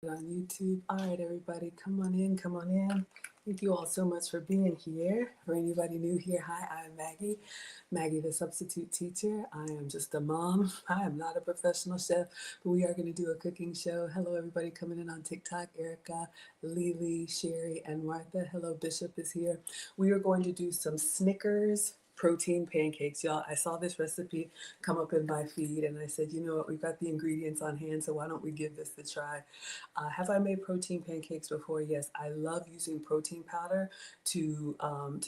On YouTube. All right, everybody, come on in, come on in. Thank you all so much for being here. For anybody new here, hi, I'm Maggie. Maggie, the substitute teacher. I am just a mom. I am not a professional chef, but we are going to do a cooking show. Hello, everybody coming in on TikTok. Erica, Lily, Sherry, and Martha. Hello, Bishop is here. We are going to do some Snickers protein pancakes, y'all. I saw this recipe come up in my feed and I said, you know what, we've got the ingredients on hand, so why don't we give this a try. Have I made protein pancakes before? Yes, I love using protein powder to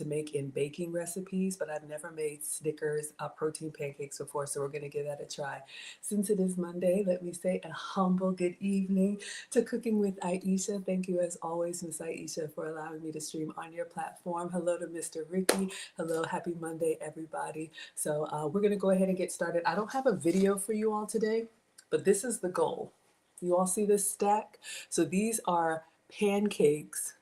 make in baking recipes, but I've never made Snickers protein pancakes before, so we're going to give that a try. Since it is Monday, let me say a humble good evening to Cooking with Aisha. Thank you as always, Miss Aisha, for allowing me to stream on your platform. Hello to Mr. Ricky. Hello, happy Monday, everybody. So we're going to go ahead and get started. I don't have a video for you all today, but this is the goal. You all see this stack? So these are pancakes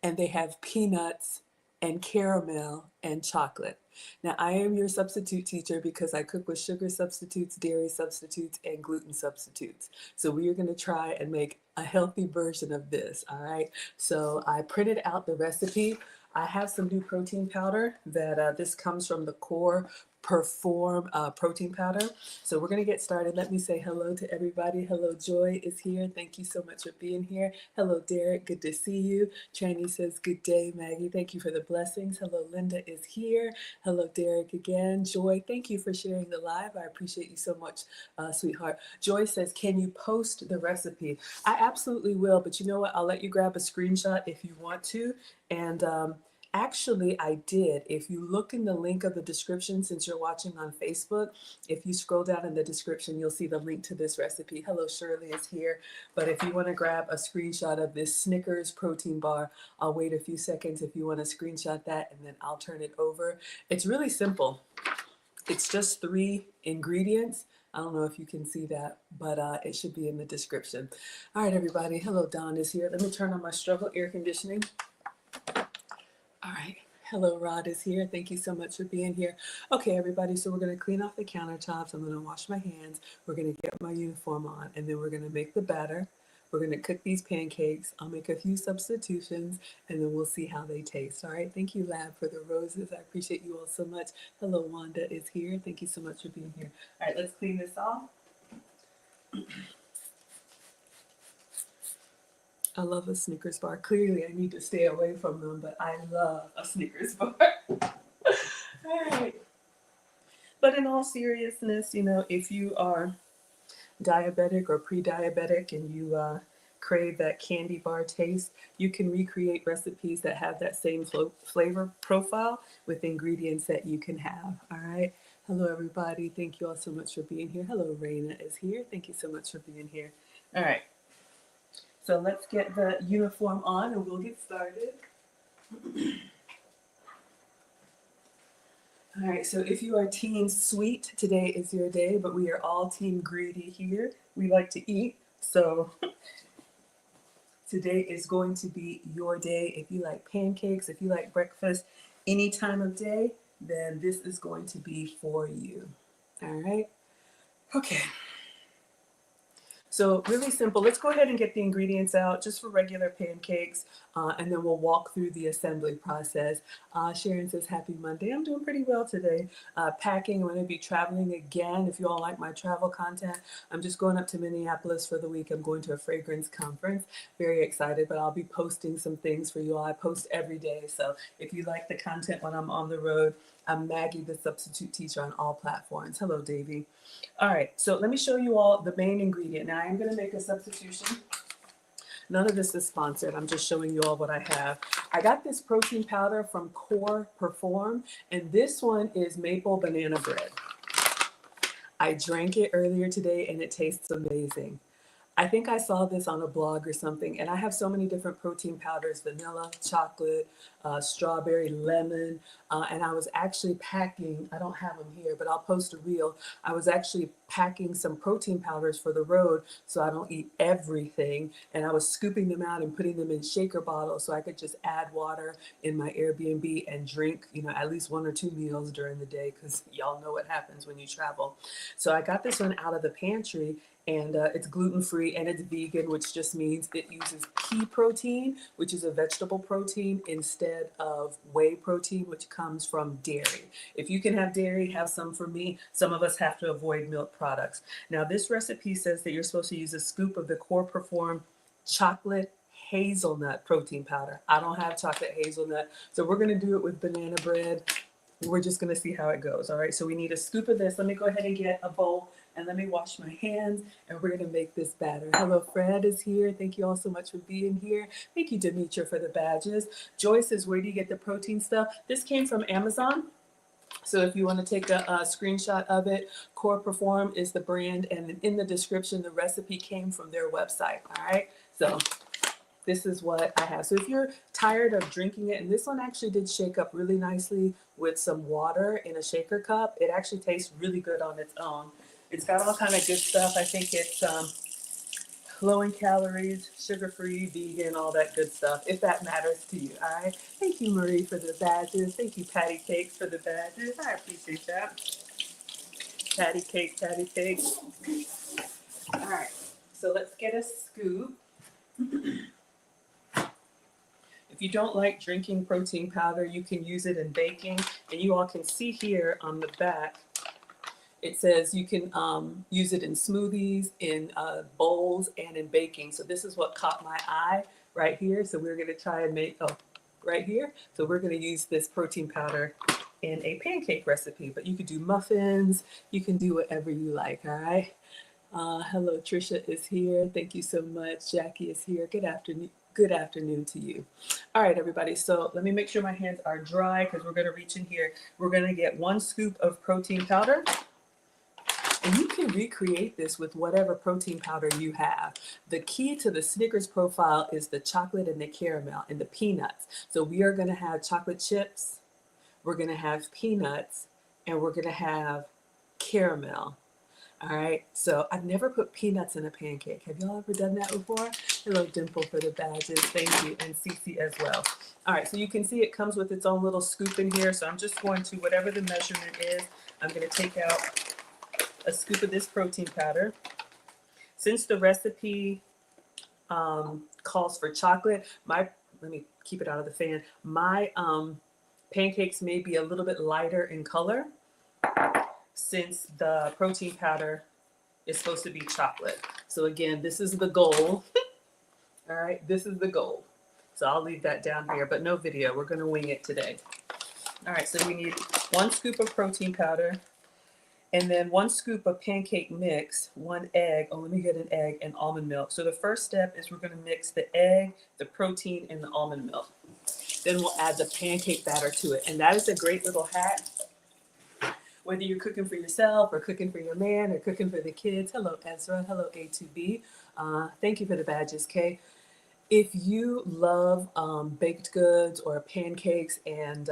and they have peanuts and caramel and chocolate. Now, I am your substitute teacher because I cook with sugar substitutes, dairy substitutes, and gluten substitutes. So we are going to try and make a healthy version of this, all right? So I printed out the recipe. I have some new protein powder that this comes from the Core Perform protein powder. So we're going to get started. Let me say hello to everybody. Hello, Joy is here. Thank you so much for being here. Hello, Derek. Good to see you. Tranny says, good day, Maggie. Thank you for the blessings. Hello, Linda is here. Hello, Derek again. Joy, thank you for sharing the live. I appreciate you so much, sweetheart. Joy says, can you post the recipe? I absolutely will, but you know what? I'll let you grab a screenshot if you want to. And actually, I did. If you look in the link of the description, since you're watching on Facebook, if you scroll down in the description, you'll see the link to this recipe. Hello, Shirley is here. But if you want to grab a screenshot of this Snickers protein bar, I'll wait a few seconds if you want to screenshot that, and then I'll turn it over. It's really simple. It's just 3 ingredients. I don't know if you can see that, but it should be in the description. All right, everybody. Hello, Don is here. Let me turn on my struggle air conditioning. All right. Hello, Rod is here. Thank you so much for being here. Okay, everybody, so we're going to clean off the countertops. I'm going to wash my hands. We're going to get my uniform on, and then we're going to make the batter. We're going to cook these pancakes. I'll make a few substitutions, and then we'll see how they taste. All right. Thank you, Lab, for the roses. I appreciate you all so much. Hello, Wanda is here. Thank you so much for being here. All right, let's clean this off. I love a Snickers bar. Clearly, I need to stay away from them, but I love a Snickers bar. All right. But in all seriousness, you know, if you are diabetic or pre-diabetic and you crave that candy bar taste, you can recreate recipes that have that same flavor profile with ingredients that you can have. All right. Hello, everybody. Thank you all so much for being here. Hello, Raina is here. Thank you so much for being here. All right. So let's get the uniform on and we'll get started. All right, so if you are team sweet, today is your day, but we are all team greedy here. We like to eat, so today is going to be your day. If you like pancakes, if you like breakfast any time of day, then this is going to be for you. All right, okay. So really simple. Let's go ahead and get the ingredients out just for regular pancakes, and then we'll walk through the assembly process. Sharon says, happy Monday. I'm doing pretty well today. Packing, I'm going to be traveling again. If you all like my travel content, I'm just going up to Minneapolis for the week. I'm going to a fragrance conference. Very excited, but I'll be posting some things for you all. I post every day, so if you like the content when I'm on the road, I'm Maggie, the substitute teacher on all platforms. Hello, Davey. All right, so let me show you all the main ingredient. Now, I'm going to make a substitution. None of this is sponsored. I'm just showing you all what I have. I got this protein powder from Core Perform, and this one is maple banana bread. I drank it earlier today, and it tastes amazing. I think I saw this on a blog or something, and I have so many different protein powders: vanilla, chocolate, strawberry, lemon, and I was actually packing, I don't have them here, but I'll post a reel. I was actually packing some protein powders for the road so I don't eat everything. And I was scooping them out and putting them in shaker bottles so I could just add water in my Airbnb and drink, at least 1 or 2 meals during the day, because y'all know what happens when you travel. So I got this one out of the pantry, and it's gluten-free and it's vegan, which just means it uses pea protein, which is a vegetable protein, instead of whey protein, which comes from dairy. If you can have dairy, have some for me. Some of us have to avoid milk products. Now, this recipe says that you're supposed to use a scoop of the Core Perform chocolate hazelnut protein powder. I don't have chocolate hazelnut, so we're going to do it with banana bread. We're just going to see how it goes. All right, so we need a scoop of this. Let me go ahead and get a bowl, and let me wash my hands, and we're going to make this batter. Hello, Fred is here. Thank you all so much for being here. Thank you, Demetra, for the badges. Joyce says, where do you get the protein stuff? This came from Amazon. So if you want to take a screenshot of it, Core Perform is the brand, and in the description, the recipe came from their website. All right, so this is what I have. So if you're tired of drinking it, and this one actually did shake up really nicely with some water in a shaker cup. It actually tastes really good on its own. It's got all kind of good stuff. I think it's low in calories, sugar-free, vegan, all that good stuff, if that matters to you, all right? Thank you, Marie, for the badges. Thank you, Patty Cakes, for the badges. I appreciate that. Patty Cake, Patty Cake. All right, so let's get a scoop. If you don't like drinking protein powder, you can use it in baking. And you all can see here on the back, it says you can use it in smoothies, in bowls, and in baking. So this is what caught my eye right here. So we're going to try and make, right here. So we're going to use this protein powder in a pancake recipe. But you could do muffins. You can do whatever you like, all right? Hello, Trisha is here. Thank you so much. Jackie is here. Good afternoon. Good afternoon to you. All right, everybody. So let me make sure my hands are dry because we're going to reach in here. We're going to get 1 scoop of protein powder. And you can recreate this with whatever protein powder you have. The key to the Snickers profile is the chocolate and the caramel and the peanuts. So we are going to have chocolate chips, we're going to have peanuts, and we're going to have caramel. All right, so I've never put peanuts in a pancake. Have y'all ever done that before? Hello, Dimple, for the badges. Thank you, and Cece as well. All right, so you can see it comes with its own little scoop in here. So I'm just going to, whatever the measurement is, I'm going to take out a scoop of this protein powder. Since the recipe calls for chocolate, let me keep it out of the fan. My pancakes may be a little bit lighter in color, since the protein powder is supposed to be chocolate. So again, this is the goal. All right, this is the goal. So I'll leave that down here, but no video. We're going to wing it today. All right, so we need 1 scoop of protein powder, and then 1 scoop of pancake mix, 1 egg. Oh, let me get an egg, and almond milk. So the first step is we're going to mix the egg, the protein, and the almond milk. Then we'll add the pancake batter to it. And that is a great little hack. Whether you're cooking for yourself or cooking for your man or cooking for the kids. Hello, Ezra. Hello, A2B. Thank you for the badges, Kay. If you love baked goods or pancakes and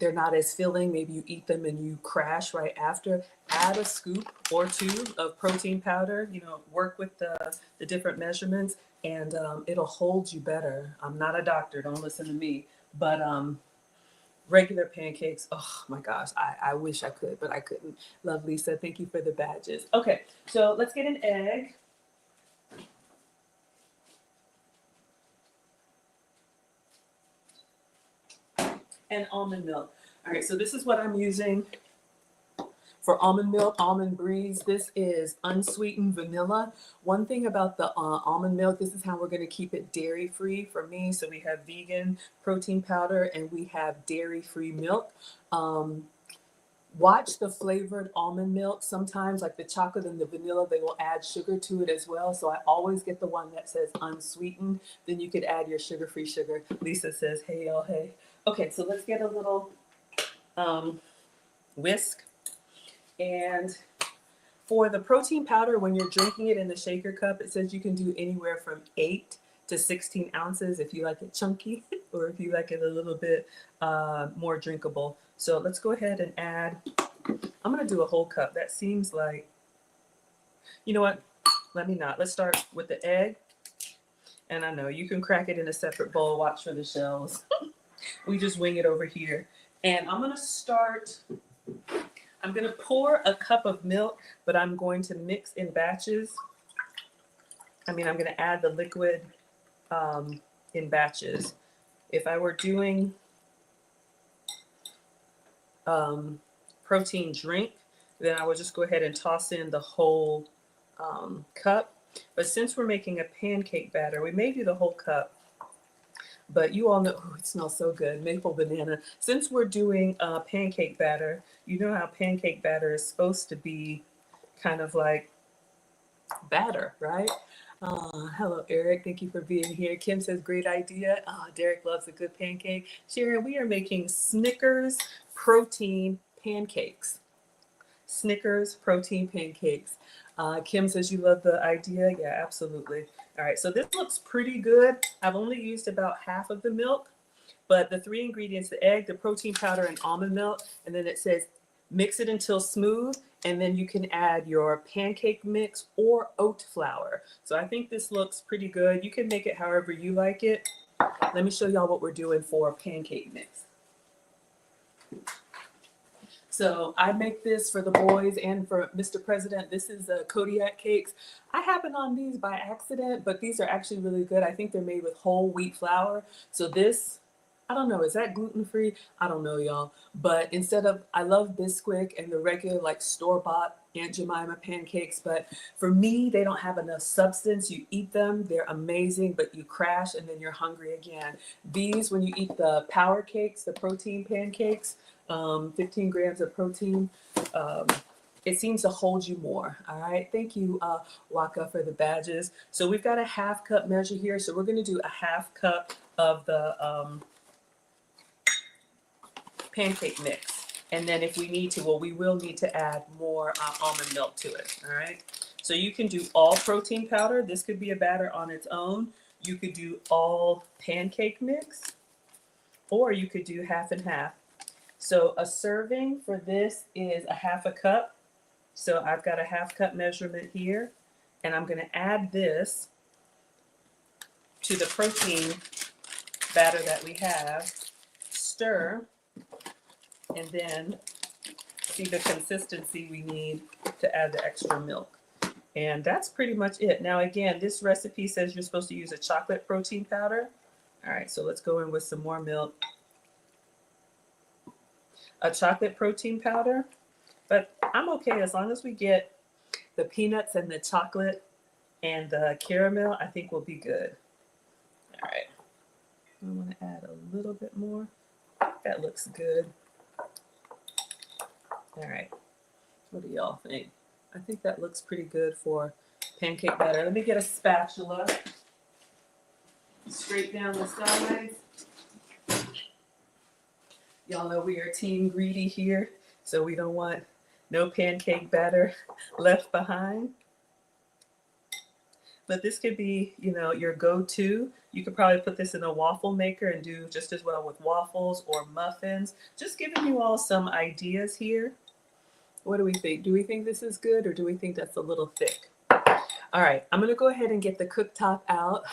they're not as filling, maybe you eat them and you crash right after, add a scoop or 2 of protein powder. Work with the different measurements, and it'll hold you better. I'm not a doctor, don't listen to me, but regular pancakes, oh my gosh, I wish I could, but I couldn't. Love Lisa, thank you for the badges. Okay, so let's get an egg. And almond milk. All right, so this is what I'm using for almond milk, Almond Breeze. This is unsweetened vanilla. One thing about the almond milk, this is how we're going to keep it dairy-free for me. So we have vegan protein powder and we have dairy-free milk. Watch the flavored almond milk. Sometimes, like the chocolate and the vanilla, they will add sugar to it as well. So I always get the one that says unsweetened. Then you could add your sugar-free sugar. Lisa says, hey, y'all, hey. Okay, so let's get a little whisk. And for the protein powder, when you're drinking it in the shaker cup, it says you can do anywhere from 8 to 16 ounces if you like it chunky or if you like it a little bit more drinkable. So let's go ahead and add I'm going to do a whole cup. That seems like, you know what? Let me not. Let's start with the egg. And I know you can crack it in a separate bowl. Watch for the shells. We just wing it over here. And I'm going to pour a cup of milk, but I'm going to mix in batches. I'm going to add the liquid in batches. If I were doing protein drink, then I would just go ahead and toss in the whole cup. But since we're making a pancake batter, we may do the whole cup. But you all know, oh, it smells so good, maple banana. Since we're doing pancake batter, you know how pancake batter is supposed to be kind of like batter, right? Hello, Eric. Thank you for being here. Kim says, great idea. Derek loves a good pancake. Sharon, we are making Snickers protein pancakes. Snickers protein pancakes. Kim says you love the idea. Yeah, absolutely. All right, so this looks pretty good. I've only used about half of the milk, but the 3 ingredients, the egg, the protein powder, and almond milk, and then it says mix it until smooth, and then you can add your pancake mix or oat flour. So I think this looks pretty good. You can make it however you like it. Let me show y'all what we're doing for pancake mix. So I make this for the boys and for Mr. President. This is Kodiak cakes. I happened on these by accident, but these are actually really good. I think they're made with whole wheat flour. So this, I don't know, is that gluten-free? I don't know, y'all. But instead of, I love Bisquick and the regular like store-bought Aunt Jemima pancakes, but for me, they don't have enough substance. You eat them, they're amazing, but you crash and then you're hungry again. These, when you eat the power cakes, the protein pancakes, 15 grams of protein, it seems to hold you more. All right. Thank you, Waka, for the badges. So we've got a half cup measure here. So we're going to do a half cup of the pancake mix. And then if we need to, well, we will need to add more almond milk to it. All right. So you can do all protein powder. This could be a batter on its own. You could do all pancake mix, or you could do half and half. So a serving for this is a half a cup. So I've got a half cup measurement here, and I'm going to add this to the protein batter that we have, stir, and then see the consistency we need to add the extra milk. And that's pretty much it. Now, again, this recipe says you're supposed to use a chocolate protein powder. All right, so let's go in with some more milk. A chocolate protein powder, but I'm okay as long as we get the peanuts and the chocolate and the caramel. I think we'll be good. All right, I want to add a little bit more. That looks good. All right, what do y'all think? I think that looks pretty good for pancake batter. Let me get a spatula. Straight down the sides. Y'all know we are team greedy here, so we don't want no pancake batter left behind. But this could be, you know, your go-to. You could probably put this in a waffle maker and do just as well with waffles or muffins. Just giving you all some ideas here. What do we think? Do we think this is good, or do we think that's a little thick? All right, I'm gonna go ahead and get the cooktop out.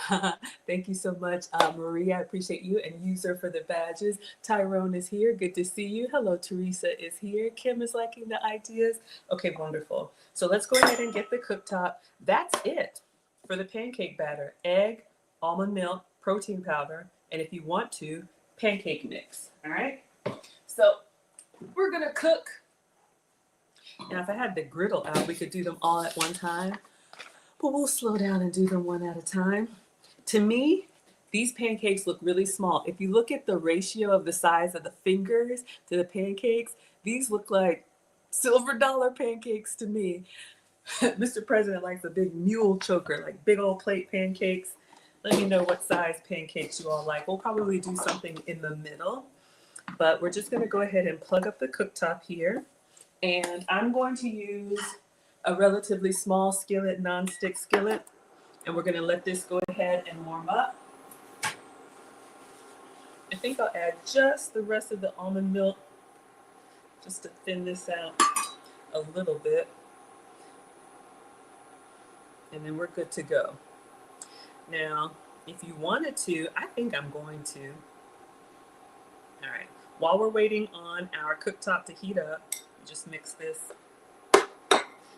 Thank you so much, Maria. I appreciate you, and User for the badges. Tyrone is here. Good to see you. Hello, Teresa is here. Kim is liking the ideas. Okay, wonderful. So let's go ahead and get the cooktop. That's it for the pancake batter. Egg, almond milk, protein powder, and if you want to, pancake mix. All right? So we're gonna cook. Now, if I had the griddle out, we could do them all at one time. But we'll slow down and do them one at a time. To me, these pancakes look really small. If you look at the ratio of the size of the fingers to the pancakes, these look like silver dollar pancakes to me. Mr. President likes a big mule choker, like big old plate pancakes. Let me know what size pancakes you all like. We'll probably do something in the middle, but we're just gonna go ahead and plug up the cooktop here. And I'm going to use a relatively small skillet, non-stick skillet, and we're going to let this go ahead and warm up. I think I'll add just the rest of the almond milk just to thin this out a little bit. And then we're good to go. Now, if you wanted to, I think I'm going to. All right. While we're waiting on our cooktop to heat up, just mix this.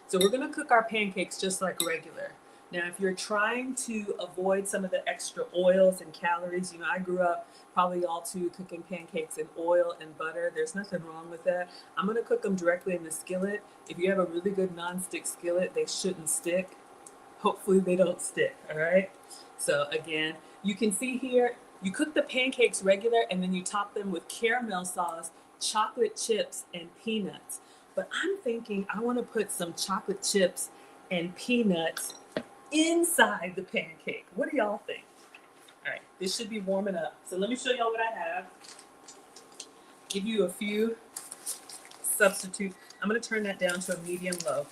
So we're going to cook our pancakes just like regular. Now, if you're trying to avoid some of the extra oils and calories, I grew up probably all too cooking pancakes in oil and butter. There's nothing wrong with that. I'm going to cook them directly in the skillet. If you have a really good nonstick skillet, they shouldn't stick. Hopefully they don't stick, all right? So again, you can see here, you cook the pancakes regular and then you top them with caramel sauce, chocolate chips, and peanuts. But I'm thinking I want to put some chocolate chips and peanuts inside the pancake. What do y'all think? All right, this should be warming up. So let me show y'all what I have. Give you a few substitutes. I'm going to turn that down to a medium low.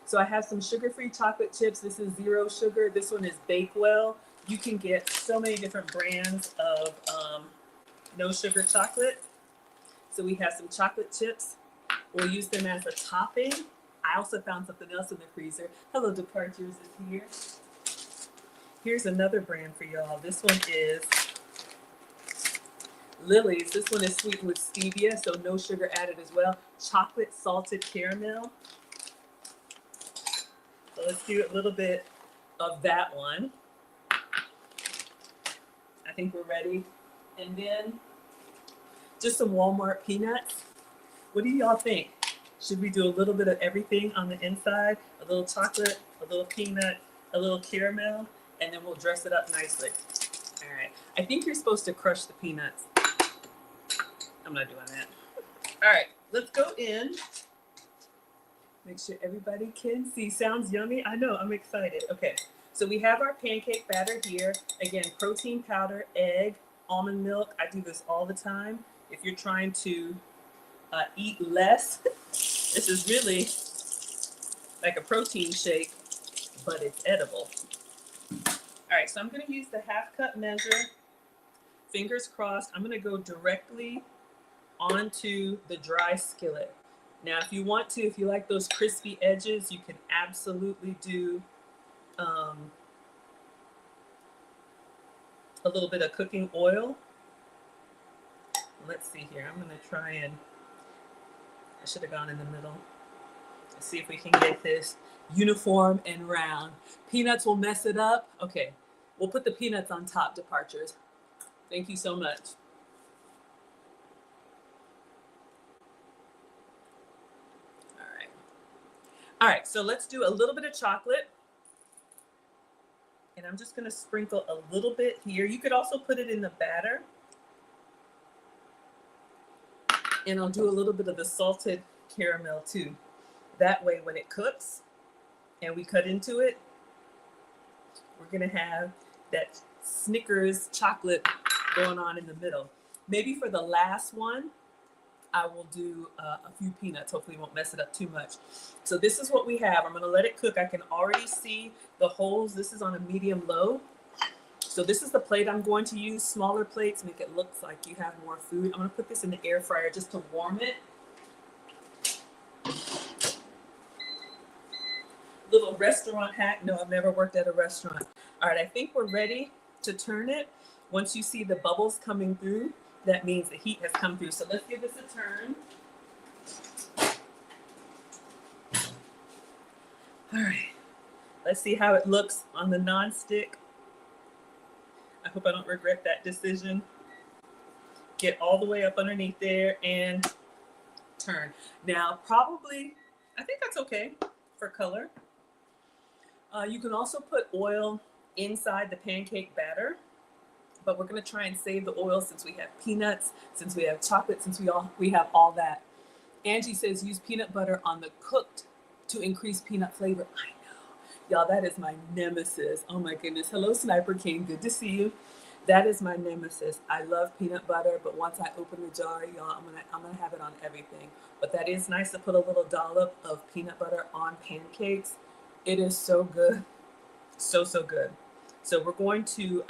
So I have some sugar-free chocolate chips. This is 0 sugar. This one is Bakewell. You can get so many different brands of no sugar chocolate. So we have some chocolate chips. We'll use them as a topping. I also found something else in the freezer. Hello, Departures is here. Here's another brand for y'all. This one is Lily's. This one is sweetened with stevia, so no sugar added as well. Chocolate salted caramel. So let's do a little bit of that one. I think we're ready. And then just some Walmart peanuts. What do y'all think? Should we do a little bit of everything on the inside? A little chocolate, a little peanut, a little caramel, and then we'll dress it up nicely. All right. I think you're supposed to crush the peanuts. I'm not doing that. All right, let's go in. Make sure everybody can see. Sounds yummy. I know, I'm excited. Okay, so we have our pancake batter here. Again, protein powder, egg, almond milk. I do this all the time. If you're trying to eat less, this is really like a protein shake, but it's edible. All right, so I'm gonna use the 1/2 cup measure. Fingers crossed, I'm gonna go directly onto the dry skillet. Now, if you want to, if you like those crispy edges, you can absolutely do a little bit of cooking oil. Let's see here. I'm going to try and, I should have gone in the middle. Let's see if we can get this uniform and round. Peanuts will mess it up. Okay, we'll put the peanuts on top, Departures. Thank you so much. All right, so let's do a little bit of chocolate. And I'm just gonna sprinkle a little bit here. You could also put it in the batter. And I'll do a little bit of the salted caramel too. That way when it cooks and we cut into it, we're gonna have that Snickers chocolate going on in the middle. Maybe for the last one, I will do a few peanuts. Hopefully it won't mess it up too much. So this is what we have. I'm gonna let it cook. I can already see the holes. This is on a medium low. So this is the plate I'm going to use. Smaller plates make it look like you have more food. I'm gonna put this in the air fryer just to warm it. Little restaurant hack. No, I've never worked at a restaurant. All right, I think we're ready to turn it. Once you see the bubbles coming through, that means the heat has come through. So let's give this a turn. All right, let's see how it looks on the non-stick. I hope I don't regret that decision. Get all the way up underneath there and turn. Now, probably, I think that's okay for color. You can also put oil inside the pancake batter. But we're gonna try and save the oil since we have peanuts, since we have chocolate, since we have all that. Angie says use peanut butter on the cooked to increase peanut flavor. I know, y'all, that is my nemesis. Oh my goodness. Hello, Sniper King. Good to see you. That is my nemesis. I love peanut butter, but once I open the jar, y'all, I'm gonna have it on everything. But that is nice to put a little dollop of peanut butter on pancakes. It is so good, so good. So we're going to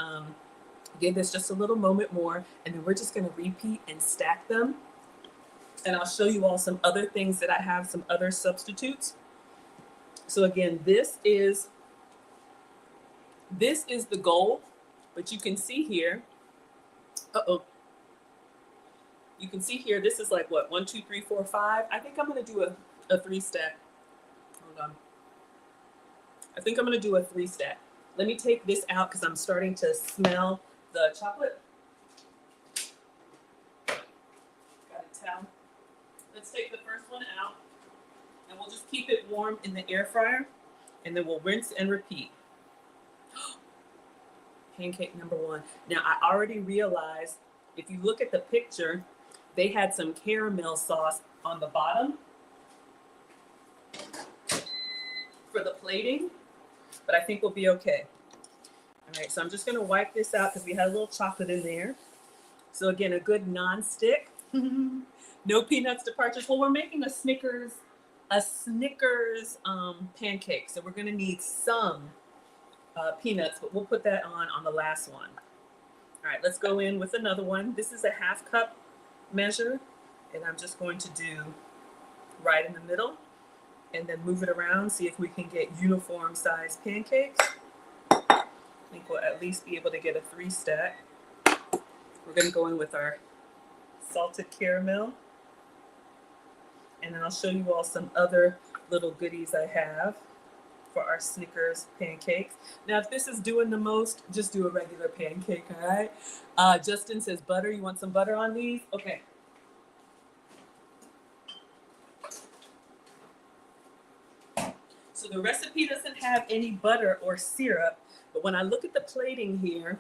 Give this just a little moment more, and then we're just going to repeat and stack them. And I'll show you all some other things that I have, some other substitutes. So again, this is the goal, but you can see here, you can see here, this is like what, 1, 2, 3, 4, 5. I think I'm going to do a 3-stack. Hold on. I think I'm going to do a 3-stack. Let me take this out because I'm starting to smell the chocolate. Got a towel. Let's take the first one out, and we'll just keep it warm in the air fryer, and then we'll rinse and repeat. Pancake number 1. Now, I already realized, if you look at the picture, they had some caramel sauce on the bottom for the plating, but I think we'll be okay. All right, so I'm just going to wipe this out because we had a little chocolate in there. So again, a good non-stick. No peanuts departures. Well, we're making a Snickers pancake, so we're going to need some peanuts, but we'll put that on the last one. All right, let's go in with another one. This is a 1/2 cup measure, and I'm just going to do right in the middle and then move it around, see if we can get uniform sized pancakes. I think we'll at least be able to get a 3-stack. We're going to go in with our salted caramel, and then I'll show you all some other little goodies I have for our Snickers pancakes. Now, if this is doing the most, just do a regular pancake, all right? Justin says butter. You want some butter on these? Okay. So the recipe doesn't have any butter or syrup, but when I look at the plating here,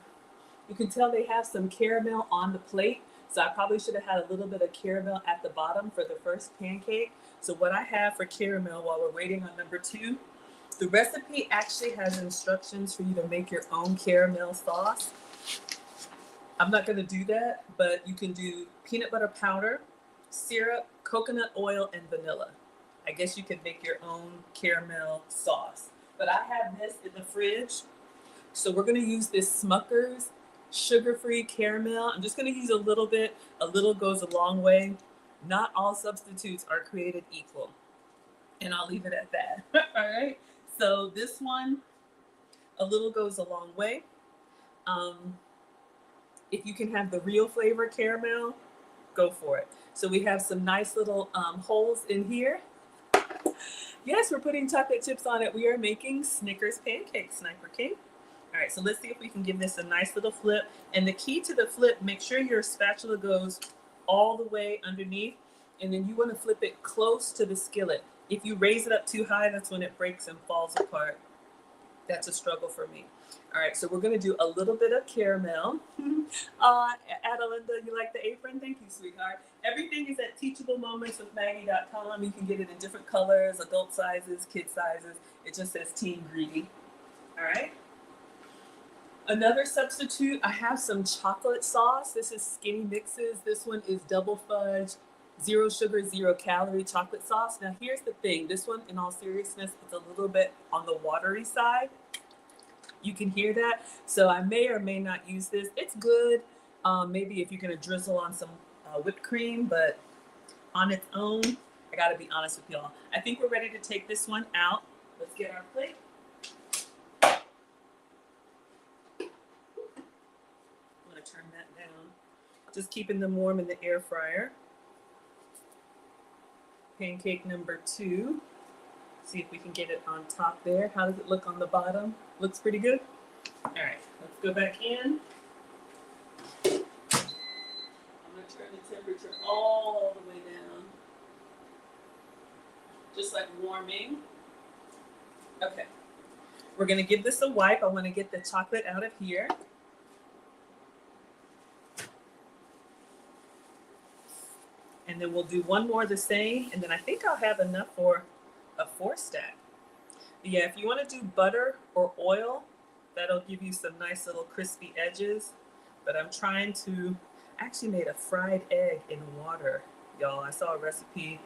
you can tell they have some caramel on the plate. So I probably should have had a little bit of caramel at the bottom for the first pancake. So what I have for caramel while we're waiting on number 2, the recipe actually has instructions for you to make your own caramel sauce. I'm not going to do that, but you can do peanut butter powder, syrup, coconut oil, and vanilla. I guess you could make your own caramel sauce. But I have this in the fridge. So we're going to use this Smucker's sugar-free caramel. I'm just going to use a little bit. A little goes a long way. Not all substitutes are created equal. And I'll leave it at that. All right. So this one, a little goes a long way. If you can have the real flavor caramel, go for it. So we have some nice little holes in here. Yes, we're putting chocolate chips on it. We are making Snickers pancakes, Sniper King. All right, so let's see if we can give this a nice little flip. And the key to the flip, make sure your spatula goes all the way underneath, and then you want to flip it close to the skillet. If you raise it up too high, that's when it breaks and falls apart. That's a struggle for me. All right, so we're going to do a little bit of caramel. Adelinda, you like the apron? Thank you, sweetheart. Everything is at teachablemoments.maggie.com. You can get it in different colors, adult sizes, kid sizes. It just says Teen Greedy. All right. Another substitute, I have some chocolate sauce. This is Skinny Mixes. This one is double fudge, 0 sugar, 0 calorie chocolate sauce. Now, here's the thing. This one, in all seriousness, is a little bit on the watery side. You can hear that. So I may or may not use this. It's good. Maybe if you're going to drizzle on some whipped cream, but on its own, I got to be honest with y'all. I think we're ready to take this one out. Let's get our plate. I'm going to turn that down. Just keeping them warm in the air fryer. Pancake number 2. See if we can get it on top there. How does it look on the bottom? Looks pretty good. All right, let's go back in. I'm going to turn the temperature all the way down. Just like warming. Okay. We're going to give this a wipe. I want to get the chocolate out of here. And then we'll do one more the same, and then I think I'll have enough for a 4-stack. But yeah, if you want to do butter or oil, that'll give you some nice little crispy edges. But I'm trying to, I actually made a fried egg in water, y'all. I saw a recipe,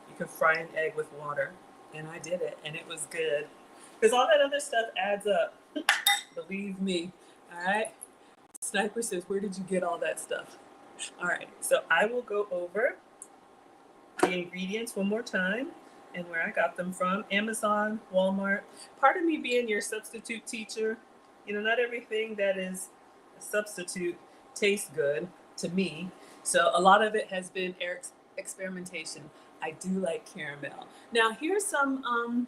you can fry an egg with water, and I did it, and it was good. Because all that other stuff adds up, believe me, all right? Sniper says, where did you get all that stuff? All right, so I will go over the ingredients one more time and where I got them from. Amazon, Walmart. Part of me being your substitute teacher, not everything that is a substitute tastes good to me. So a lot of it has been experimentation. I do like caramel. Now here's some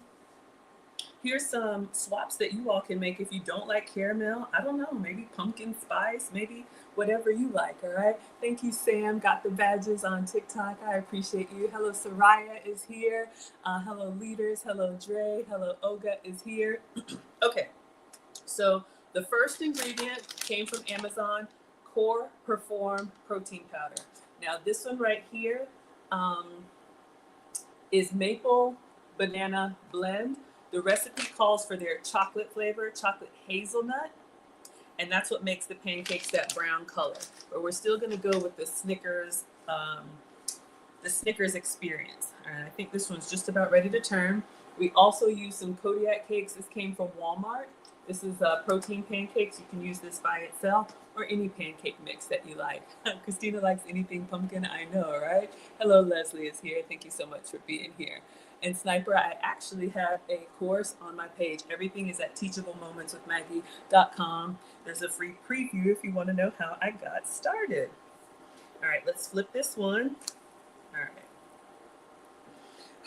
swaps that you all can make if you don't like caramel. I don't know, maybe pumpkin spice, maybe whatever you like, all right? Thank you, Sam. Got the badges on TikTok. I appreciate you. Hello, Soraya is here. Hello, leaders. Hello, Dre. Hello, Olga is here. Okay, so the first ingredient came from Amazon, Core Perform Protein Powder. Now, this one right here is maple banana blend. The recipe calls for their chocolate flavor, chocolate hazelnut, and that's what makes the pancakes that brown color. But we're still going to go with the Snickers experience. And I think this one's just about ready to turn. We also use some Kodiak cakes. This came from Walmart. This is protein pancakes. You can use this by itself or any pancake mix that you like. Christina likes anything pumpkin, I know, right? Hello, Leslie is here. Thank you so much for being here. And Sniper, I actually have a course on my page. Everything is at teachablemomentswithmaggie.com. There's a free preview if you want to know how I got started. All right, let's flip this one.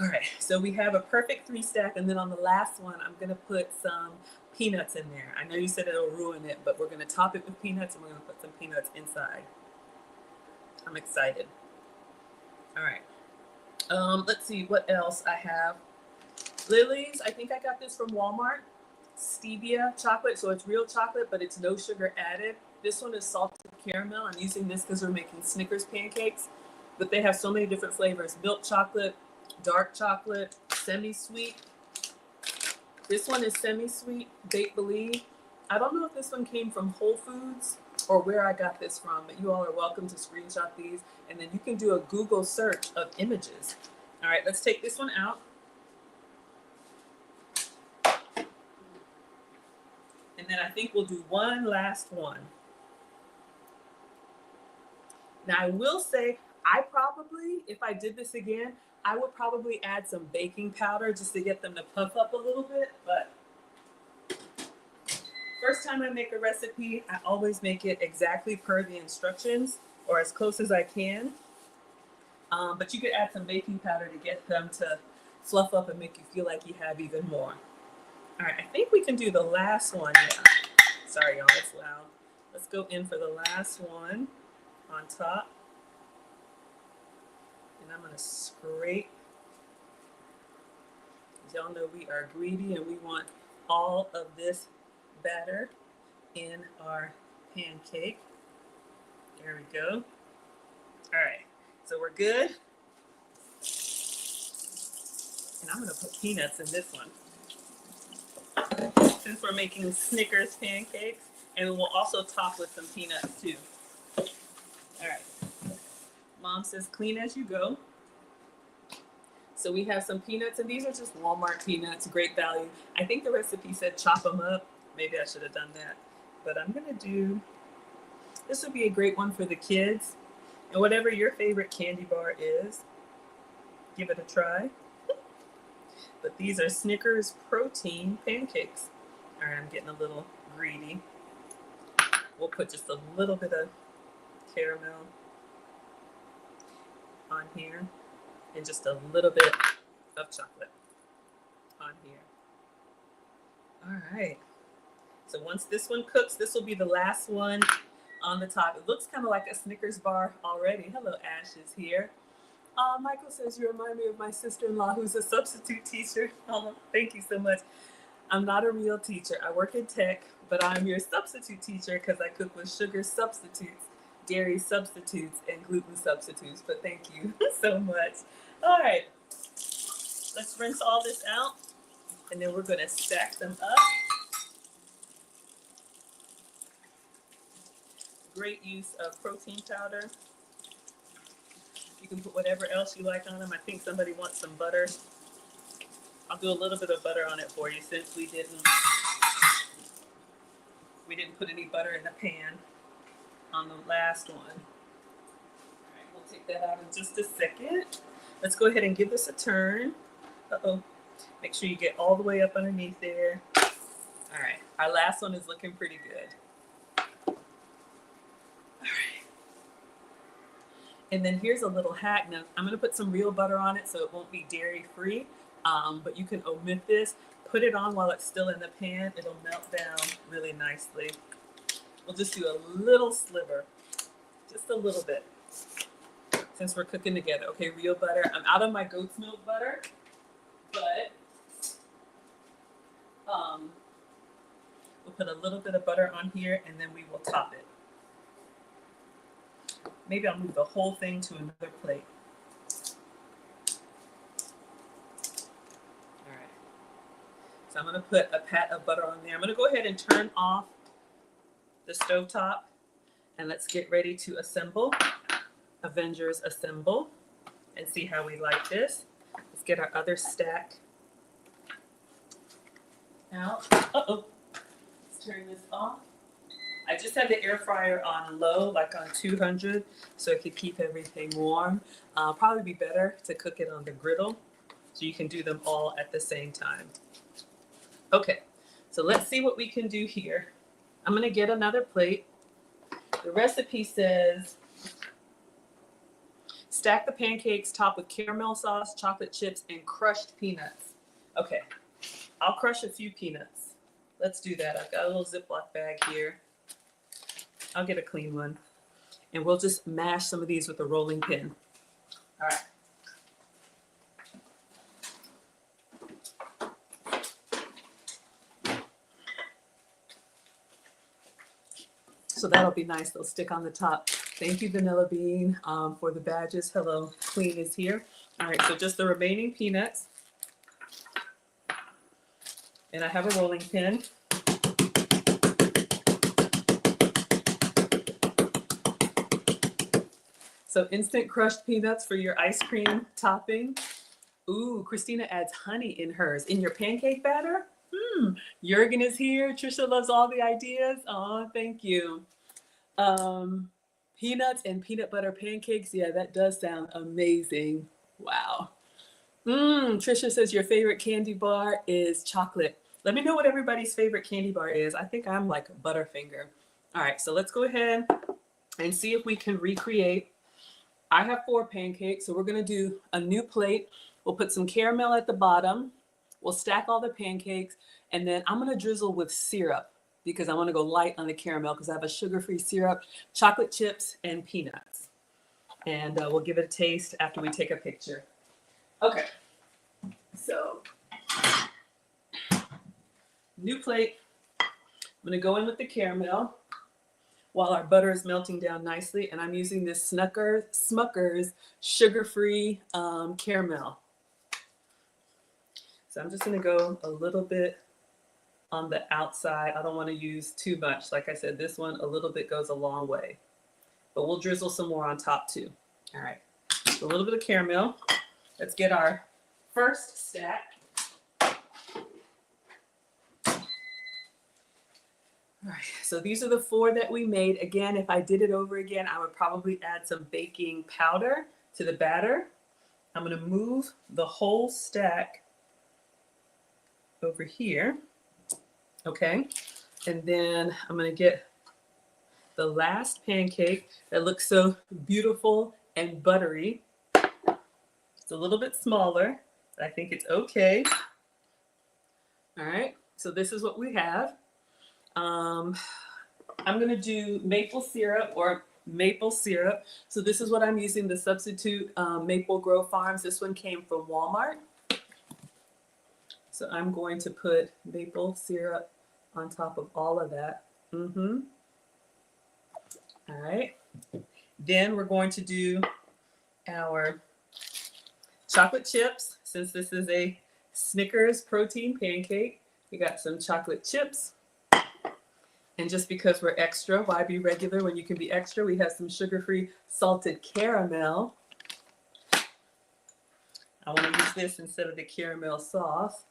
All right, so we have a perfect 3 stack, and then on the last one, I'm gonna put some peanuts in there. I know you said it'll ruin it, but we're gonna top it with peanuts, and we're gonna put some peanuts inside. I'm excited. All right. Let's see what else I have. Lily's, I think I got this from Walmart. Stevia chocolate, so it's real chocolate, but it's no sugar added. This one is salted caramel. I'm using this because we're making Snickers pancakes, but they have so many different flavors. Milk chocolate, dark chocolate, semi-sweet. This one is semi-sweet, Bake Believe. I don't know if this one came from Whole Foods or where I got this from, but you all are welcome to screenshot these, and then you can do a Google search of images. All right, let's take this one out. And then I think we'll do one last one. Now I will say, I probably, if I did this again, I would probably add some baking powder just to get them to puff up a little bit, but first time I make a recipe, I always make it exactly per the instructions or as close as I can. But you could add some baking powder to get them to fluff up and make you feel like you have even more. All right, I think we can do the last one now. Sorry, y'all, it's loud. Let's go in for the last one on top. And I'm gonna scrape. Y'all know we are greedy and we want all of this batter in our pancake. There we go. All right, so we're good. And I'm gonna put peanuts in this one. Since we're making Snickers pancakes, and we'll also top with some peanuts too. All right. Mom says clean as you go. So we have some peanuts, and these are just Walmart peanuts, great value. I think the recipe said chop them up. Maybe I should have done that. But I'm gonna do, this would be a great one for the kids. And whatever your favorite candy bar is, give it a try. But these are Snickers protein pancakes. All right, I'm getting a little greedy. We'll put just a little bit of caramel on here and just a little bit of chocolate on here. All right. So once this one cooks, this will be the last one on the top. It looks kind of like a Snickers bar already. Hello, Ash is here. Michael says, you remind me of my sister-in-law who's a substitute teacher. Oh, thank you so much. I'm not a real teacher. I work in tech, but I'm your substitute teacher because I cook with sugar substitutes, dairy substitutes, and gluten substitutes. But thank you so much. All right, let's rinse all this out, and then we're going to stack them up. Great use of protein powder. You can put whatever else you like on them. I think somebody wants some butter. I'll do a little bit of butter on it for you since we didn't put any butter in the pan. on the last one. All right, we'll take that out in just a second. Let's go ahead and give this a turn. Uh-oh. Make sure you get all the way up underneath there. All right, our last one is looking pretty good. All right. And then here's a little hack. Now, I'm going to put some real butter on it so it won't be dairy free, but you can omit this. Put it on while it's still in the pan. It'll melt down really nicely. We'll just do a little sliver, just a little bit, since we're cooking together. Okay, real butter. I'm out of my goat's milk butter, but we'll put a little bit of butter on here and then we will top it. Maybe I'll move the whole thing to another plate. All right. So I'm going to put a pat of butter on there. I'm going to go ahead and turn off the stovetop and let's get ready to assemble. Avengers assemble and see how we like this. Let's get our other stack out. Uh-oh. Let's turn this off. I just had the air fryer on low, like on 200, so it could keep everything warm. Probably be better to cook it on the griddle so you can do them all at the same time. Okay, so let's see what we can do here. I'm going to get another plate. The recipe says stack the pancakes topped with caramel sauce, chocolate chips, and crushed peanuts. Okay, I'll crush a few peanuts. Let's do that. I've got a little Ziploc bag here. I'll get a clean one. And we'll just mash some of these with a rolling pin. All right. So that'll be nice. They'll stick on the top. Thank you, Vanilla Bean, for the badges. Hello, Queen is here. All right, so just the remaining peanuts. And I have a rolling pin. So instant crushed peanuts for your ice cream topping. Ooh, Christina adds honey in hers. In your pancake batter? Jurgen is here. Trisha loves all the ideas. Oh, thank you. Peanuts and peanut butter pancakes. Yeah, that does sound amazing. Wow. Trisha says your favorite candy bar is chocolate. Let me know what everybody's favorite candy bar is. I think I'm like Butterfinger. All right, so let's go ahead and see if we can recreate. I have 4 pancakes, so we're going to do a new plate. We'll put some caramel at the bottom. We'll stack all the pancakes, and then I'm going to drizzle with syrup because I want to go light on the caramel because I have a sugar-free syrup, chocolate chips, and peanuts. And we'll give it a taste after we take a picture. Okay, so new plate. I'm going to go in with the caramel while our butter is melting down nicely. And I'm using this Smucker's sugar-free caramel. So I'm just going to go a little bit on the outside. I don't want to use too much. Like I said, this one, a little bit goes a long way. But we'll drizzle some more on top too. All right, so a little bit of caramel. Let's get our first stack. All right, so these are the 4 that we made. Again, if I did it over again, I would probably add some baking powder to the batter. I'm going to move the whole stack over here. Okay, and then I'm going to get the last pancake that looks so beautiful and buttery. It's a little bit smaller, but I think it's okay. All right, so this is what we have. I'm going to do maple syrup. So this is what I'm using, the substitute Maple Grove Farms. This one came from Walmart. So I'm going to put maple syrup on top of all of that. All right. Then we're going to do our chocolate chips. Since this is a Snickers protein pancake, we got some chocolate chips. And just because we're extra, why be regular when you can be extra? We have some sugar-free salted caramel. I want to use this instead of the caramel sauce.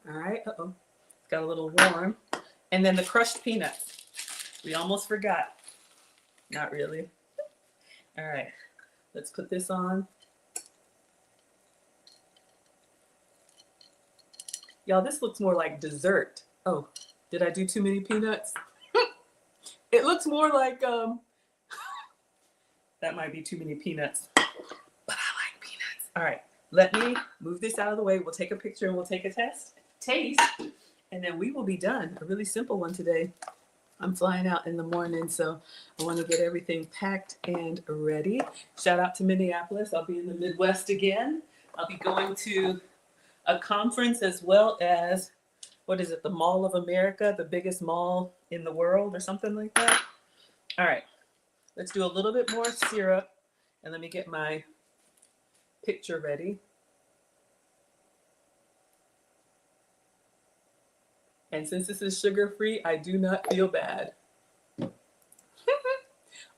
All right, it's got a little warm. And then the crushed peanuts. We almost forgot. Not really. All right, let's put this on. Y'all, this looks more like dessert. Oh, did I do too many peanuts? It looks more like, that might be too many peanuts, but I like peanuts. All right, let me move this out of the way. We'll take a picture and we'll take a taste, and then we will be done. A really simple one today. I'm flying out in the morning, so I want to get everything packed and ready. Shout out to Minneapolis. I'll be in the Midwest again. I'll be going to a conference as well as, what is it, the Mall of America, the biggest mall in the world or something like that. All right, let's do a little bit more syrup, and let me get my picture ready. And since this is sugar-free, I do not feel bad.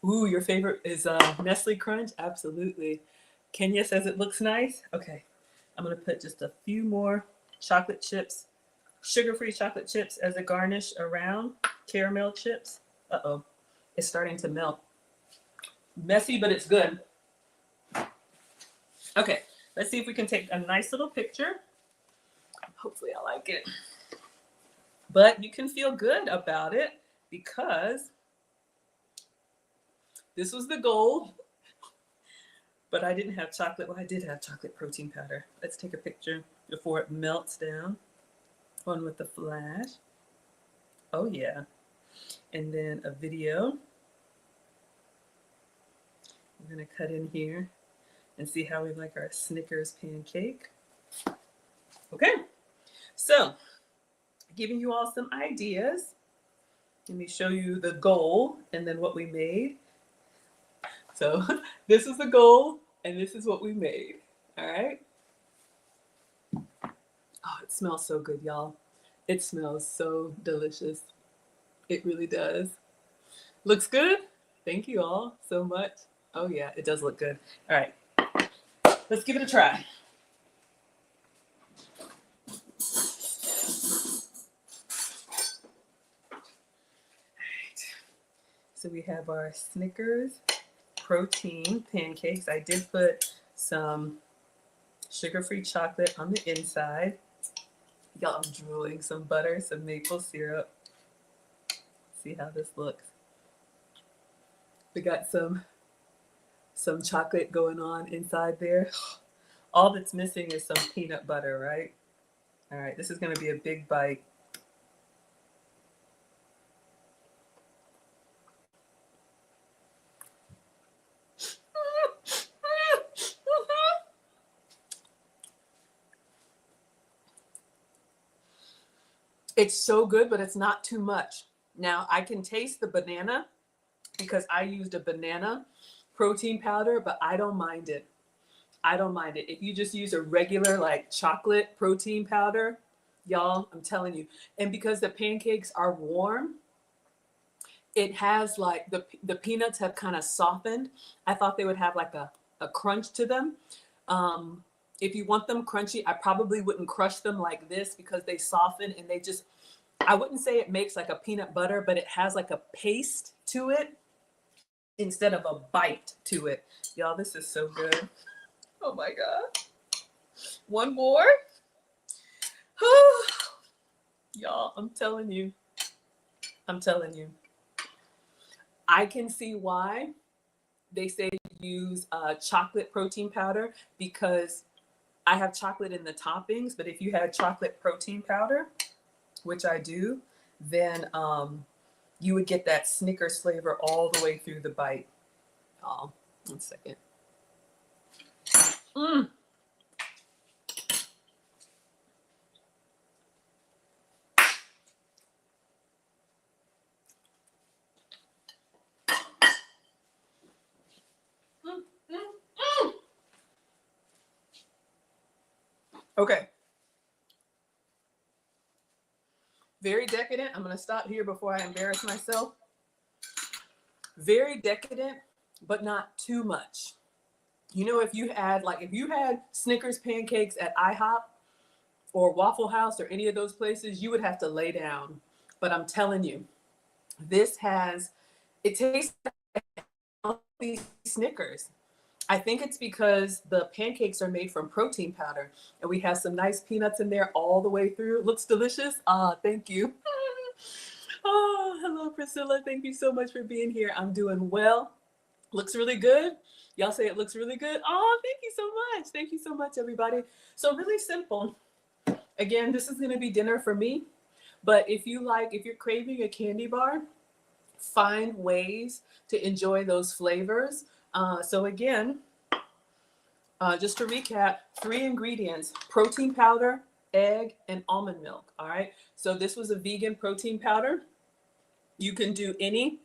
Ooh, your favorite is Nestle Crunch? Absolutely. Kenya says it looks nice. Okay, I'm gonna put just a few more chocolate chips, sugar-free chocolate chips as a garnish around, caramel chips. Uh-oh, it's starting to melt. Messy, but it's good. Okay, let's see if we can take a nice little picture. Hopefully I like it. But you can feel good about it because this was the goal. But I didn't have chocolate. Well, I did have chocolate protein powder. Let's take a picture before it melts down. One with the flash. Oh, yeah. And then a video. I'm going to cut in here and see how we like our Snickers pancake. Okay. So, giving you all some ideas. Let me show you the goal and then what we made. So this is the goal and this is what we made. All right. Oh, it smells so good, y'all. It smells so delicious. It really does. Looks good. Thank you all so much. Oh yeah, it does look good. All right. Let's give it a try. So we have our Snickers protein pancakes. I did put some sugar-free chocolate on the inside. Y'all, I'm drooling. Some butter, some maple syrup. See how this looks. We got some chocolate going on inside there. All that's missing is some peanut butter, right? All right, this is going to be a big bite. It's so good, but it's not too much. Now, I can taste the banana because I used a banana protein powder, but I don't mind it. I don't mind it. If you just use a regular like chocolate protein powder, y'all, I'm telling you. And because the pancakes are warm, it has like the peanuts have kind of softened. I thought they would have like a crunch to them. If you want them crunchy, I probably wouldn't crush them like this because they soften and they just, I wouldn't say it makes like a peanut butter, but it has like a paste to it instead of a bite to it. Y'all, this is so good. Oh my God. One more. Y'all, I'm telling you. I can see why they say use chocolate protein powder because I have chocolate in the toppings, but if you had chocolate protein powder, which I do, then you would get that Snickers flavor all the way through the bite. Oh, 1 second. Okay. Very decadent. I'm going to stop here before I embarrass myself. Very decadent, but not too much. You know, if you had Snickers pancakes at IHOP or Waffle House or any of those places, you would have to lay down. But I'm telling you, This has, it tastes like these Snickers. I think it's because the pancakes are made from protein powder and we have some nice peanuts in there all the way through. It looks delicious. Thank you. Oh, hello, Priscilla. Thank you so much for being here. I'm doing well. Looks really good. Y'all say it looks really good. Oh, thank you so much. Thank you so much, everybody. So really simple. Again, this is going to be dinner for me. But if you're craving a candy bar, find ways to enjoy those flavors. So again, just to recap, 3 ingredients: protein powder, egg, and almond milk. All right. So this was a vegan protein powder. You can do any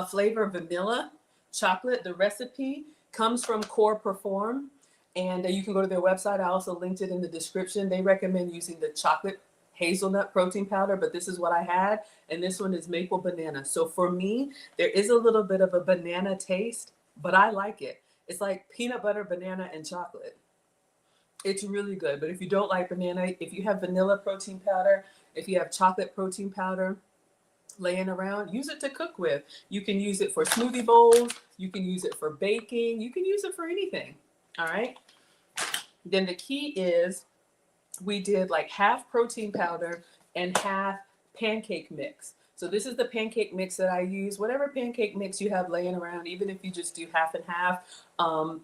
flavor: vanilla, chocolate. The recipe comes from Core Perform, and you can go to their website. I also linked it in the description. They recommend using the chocolate hazelnut protein powder, but this is what I had, and this one is maple banana. So for me, there is a little bit of a banana taste, but I like it. It's like peanut butter, banana, and chocolate. It's really good. But if you don't like banana, if you have vanilla protein powder, if you have chocolate protein powder laying around, use it to cook with. You can use it for smoothie bowls. You can use it for baking. You can use it for anything. All right. Then the key is we did like half protein powder and half pancake mix. So this is the pancake mix that I use. Whatever pancake mix you have laying around, even if you just do half and half.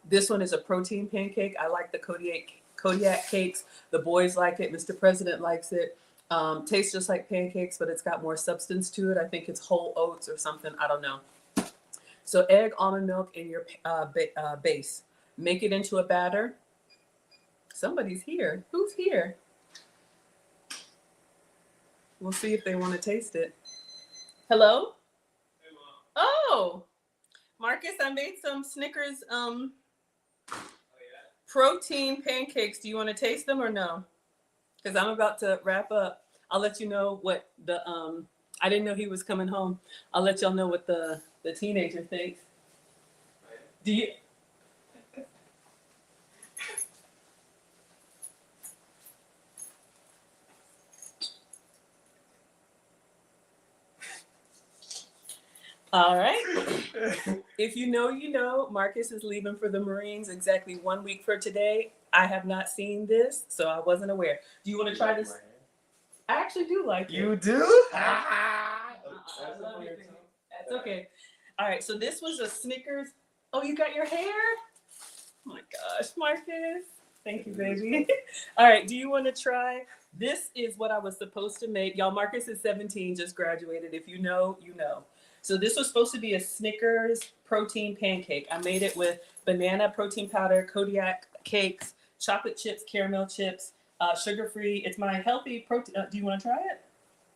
This one is a protein pancake. I like the Kodiak cakes. The boys like it. Mr. President likes it. Tastes just like pancakes, but it's got more substance to it. I think it's whole oats or something. I don't know. So egg, almond milk, and your base. Make it into a batter. Somebody's here. Who's here? We'll see if they want to taste it. Hello? Hey, Mom. Oh, Marcus, I made some Snickers protein pancakes. Do you want to taste them or no? Because I'm about to wrap up. I'll let you know what the I didn't know he was coming home. I'll let y'all know what the teenager thinks. Do you? All right. If you know, you know. Marcus is leaving for the Marines exactly 1 week for today. I have not seen this, so I wasn't aware. Do you want to try this? I actually do like it. You do? I love it. That's okay. All right, so this was a Snickers. Oh, you got your hair? Oh my gosh, Marcus. Thank you, baby. All right, do you want to try? This is what I was supposed to make. Y'all, Marcus is 17, just graduated. If you know, you know. So this was supposed to be a Snickers protein pancake. I made it with banana protein powder, Kodiak cakes, chocolate chips, caramel chips, sugar-free. It's my healthy protein. Do you want to try it?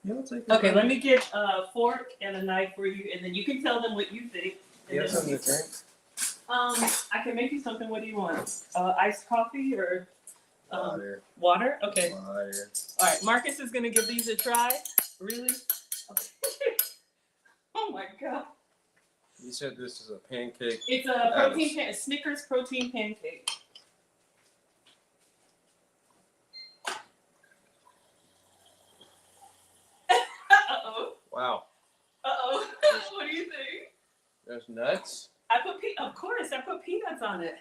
Yeah, I'll take it. Okay, let me get a fork and a knife for you, and then you can tell them what you think. You have something to drink? I can make you something. What do you want? Iced coffee or Water. Water? Okay. Water. All right, Marcus is gonna give these a try. Really? Okay. Oh my god. You said this is a pancake. It's a protein Snickers protein pancake. Uh-oh. Wow. Uh-oh. What do you think? There's nuts? Of course, I put peanuts on it.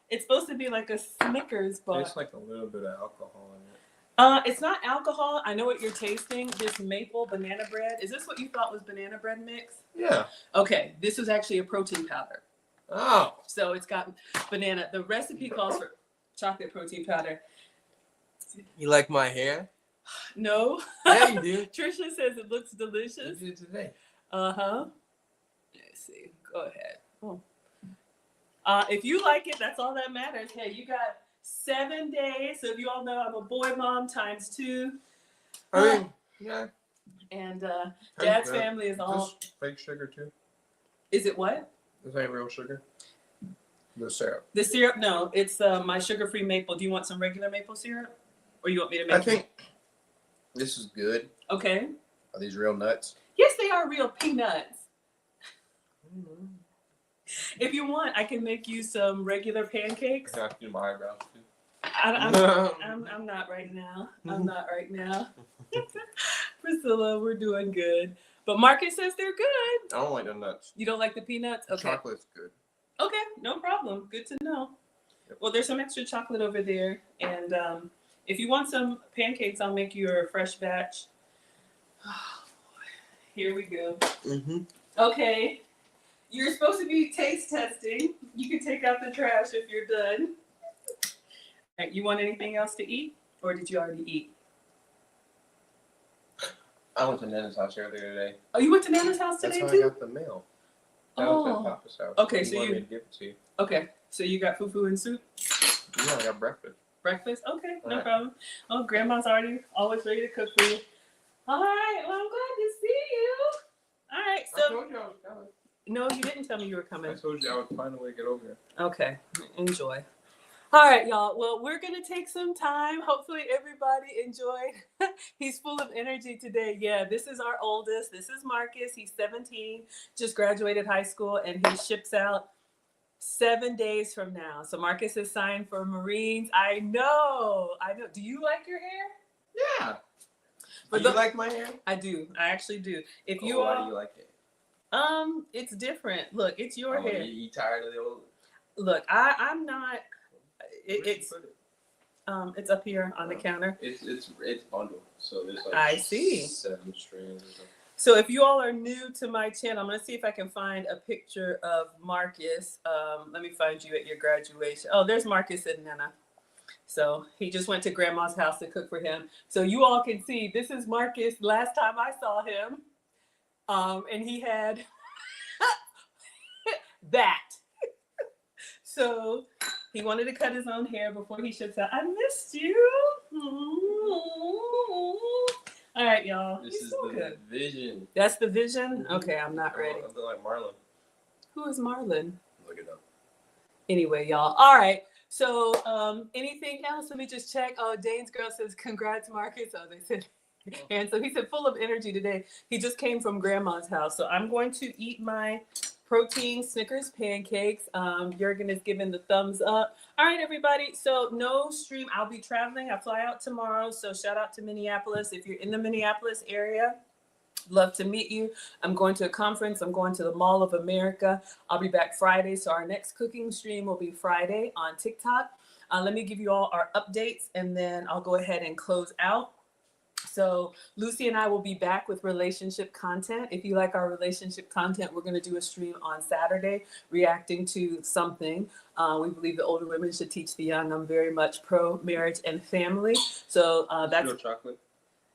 It's supposed to be like a Snickers bar. Tastes like a little bit of alcohol in it. It's not alcohol. I know what you're tasting. This maple banana bread. Is this what you thought was banana bread mix? Yeah. Okay, this was actually a protein powder. Oh. So it's got banana. The recipe calls for chocolate protein powder. You like my hair? No. Yeah, you do. Trisha says it looks delicious. You did today. Uh-huh. Let's see. Go ahead. Oh. If you like it, that's all that matters. Hey, you got 7 days. So if you all know, I'm a boy mom times 2. I mean, yeah. And Dad's family is all. Is this fake sugar too? Is it what? This ain't real sugar. The syrup. The syrup? No, it's my sugar-free maple. Do you want some regular maple syrup, or you want me to make? I think this is good. Okay. Are these real nuts? Yes, they are real peanuts. Mm-hmm. If you want, I can make you some regular pancakes. I have to do my eyebrows too. I'm not right now. I'm not right now. Priscilla, we're doing good. But Marcus says they're good. I don't like the nuts. You don't like the peanuts? Okay. Chocolate's good. Okay, no problem. Good to know. Yep. Well, there's some extra chocolate over there. And if you want some pancakes, I'll make you a fresh batch. Here we go. Mm-hmm. Okay. You're supposed to be taste testing. You can take out the trash if you're done. All right, you want anything else to eat? Or did you already eat? I went to Nana's house earlier today. Oh, you went to Nana's house That's today how too? I got the mail. That was at Papa's house. Okay, He so wanted you- me to give it to you. Okay, so you got fufu and soup? Yeah, I got breakfast. Breakfast? Okay, no Alright. problem. Oh, Grandma's always ready to cook for you. All right, well, I'm glad to see you. All right, I so told you I was coming. no, you didn't tell me you were coming. I told you I would find a way to get over here. Okay, enjoy. All right, y'all. Well, we're going to take some time. Hopefully, everybody enjoyed. He's full of energy today. Yeah, this is our oldest. This is Marcus. He's 17, just graduated high school, and he ships out 7 days from now. So Marcus is signed for Marines. I know. Do you like your hair? Yeah. But Do you like my hair? I do. I actually do. If you Why are, do you like it? it's different. Look, it's your hair. You tired of the old? Look, I'm not. Where'd you It's put it? it's up here on the counter. It's bundled, so there's like I see. 7 strands or something. So if you all are new to my channel, I'm gonna see if I can find a picture of Marcus. Let me find you at your graduation. Oh, there's Marcus and Nana. So he just went to Grandma's house to cook for him. So you all can see this is Marcus. Last time I saw him, and he had that. So he wanted to cut his own hair before he ships out. I missed you. All right, y'all. This He's is so the good. vision. That's the vision? Okay, I'm not ready. I feel like Marlon. Who is Marlon? Look it up. Anyway, y'all. All right. So anything else? Let me just check. Oh, Dane's girl says, congrats, Marcus. Oh, they said. And so he said full of energy today. He just came from Grandma's house. So I'm going to eat my protein Snickers pancakes. Jurgen is giving the thumbs up. All right, everybody. So no stream. I'll be traveling. I fly out tomorrow. So shout out to Minneapolis. If you're in the Minneapolis area, love to meet you. I'm going to a conference. I'm going to the Mall of America. I'll be back Friday. So our next cooking stream will be Friday on TikTok. Let me give you all our updates and then I'll go ahead and close out. So Lucy and I will be back with relationship content. If you like our relationship content, we're going to do a stream on Saturday reacting to something. We believe the older women should teach the young. I'm very much pro marriage and family. So that's Real chocolate.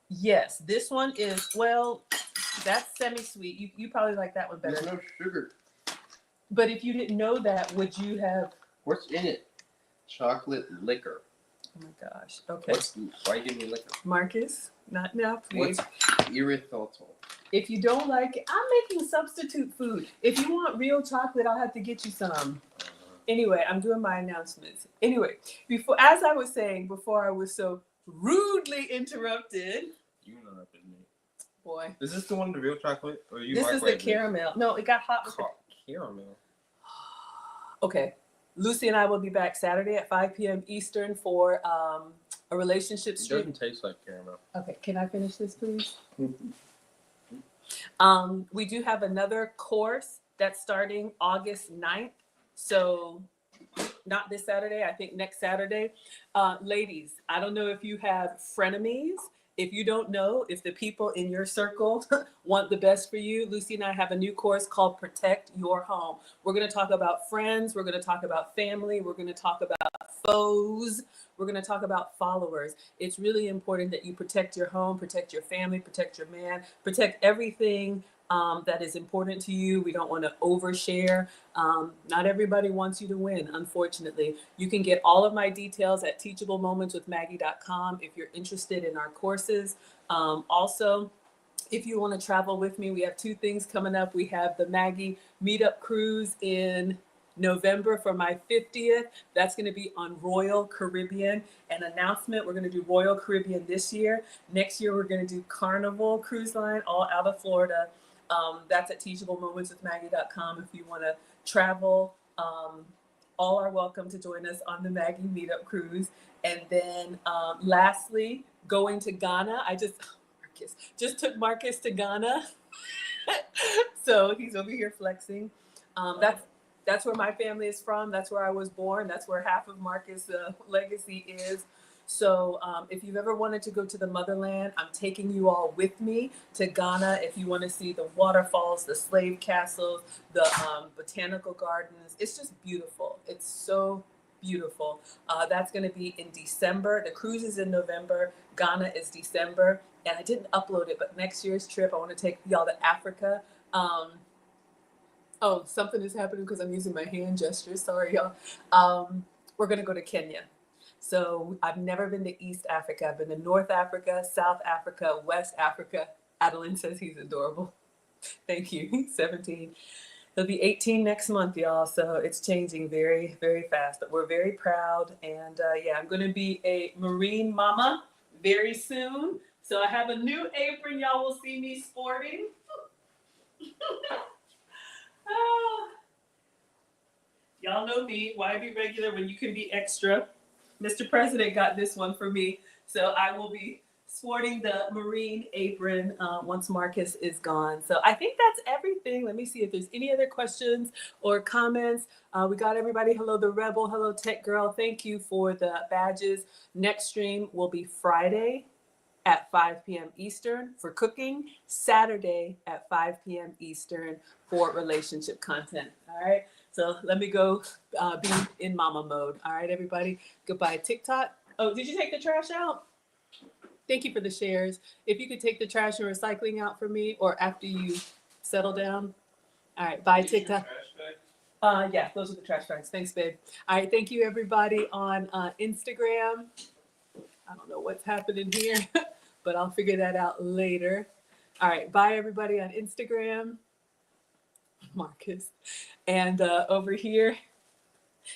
yes. This one is, well, that's semi-sweet. You probably like that one better. There's no sugar. But if you didn't know that, would you have? What's in it? Chocolate liquor. Oh my gosh. Okay. Why you give me liquor? Marcus, not now, please. What's erythritol? If you don't like it, I'm making substitute food. If you want real chocolate, I'll have to get you some. Anyway, I'm doing my announcements. Anyway, as I was saying before, I was so rudely interrupted. You interrupted me. Boy, Is this the one, the real chocolate? Or you this is the microwave caramel. No, it got hot with the caramel. Okay. Lucy and I will be back Saturday at 5 p.m. Eastern for a relationship It stream. doesn't taste like caramel. Okay, can I finish this, please? We do have another course that's starting August 9th. So not this Saturday, I think next Saturday. Ladies, I don't know if you have frenemies. If you don't know if the people in your circle want the best for you, Lucy and I have a new course called Protect Your Home. We're going to talk about friends. We're going to talk about family. We're going to talk about foes. We're going to talk about followers. It's really important that you protect your home, protect your family, protect your man, protect everything that is important to you. We don't want to overshare. Not everybody wants you to win, unfortunately. You can get all of my details at teachablemomentswithmaggie.com if you're interested in our courses. Also, if you want to travel with me, we have 2 things coming up. We have the Maggie Meetup Cruise in November for my 50th. That's going to be on Royal Caribbean. An announcement, we're going to do Royal Caribbean this year. Next year, we're going to do Carnival Cruise Line, all out of Florida. That's at teachablemomentswithmaggie.com if you want to travel. All are welcome to join us on the Maggie Meetup Cruise. And then lastly, going to Ghana. I just took Marcus to Ghana. So he's over here flexing. That's where my family is from. That's where I was born. That's where half of Marcus' legacy is. So if you've ever wanted to go to the motherland, I'm taking you all with me to Ghana. If you want to see the waterfalls, the slave castles, the botanical gardens, it's just beautiful. It's so beautiful. That's going to be in December. The cruise is in November. Ghana is December. And I didn't upload it, but next year's trip, I want to take y'all to Africa. Oh, something is happening because I'm using my hand gestures. Sorry, y'all. We're going to go to Kenya. So I've never been to East Africa. I've been to North Africa, South Africa, West Africa. Adeline says he's adorable. Thank you. He's 17. He'll be 18 next month, y'all. So it's changing very, very fast. But we're very proud. And yeah, I'm going to be a marine mama very soon. So I have a new apron y'all will see me sporting. Oh. Y'all know me. Why be regular when you can be extra? Mr. President got this one for me. So I will be sporting the marine apron once Marcus is gone. So I think that's everything. Let me see if there's any other questions or comments. We got everybody. Hello, the Rebel. Hello, Tech Girl. Thank you for the badges. Next stream will be Friday at 5 p.m. Eastern for cooking, Saturday at 5 p.m. Eastern for relationship content. All right. So let me go be in mama mode. All right, everybody. Goodbye, TikTok. Oh, did you take the trash out? Thank you for the shares. If you could take the trash and recycling out for me or after you settle down. All right, bye, TikTok. Yeah, those are the trash bags. Thanks, babe. All right, thank you, everybody on Instagram. I don't know what's happening here, but I'll figure that out later. All right, bye, everybody on Instagram. Marcus. And over here,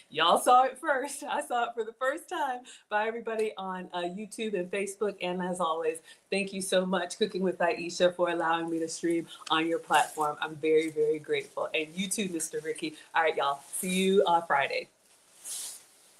y'all saw it first. I saw it for the first time. Bye, everybody on YouTube and Facebook. And as always, thank you so much, Cooking with Aisha, for allowing me to stream on your platform. I'm very, very grateful. And you too, Mr. Ricky. All right, y'all. See you on Friday.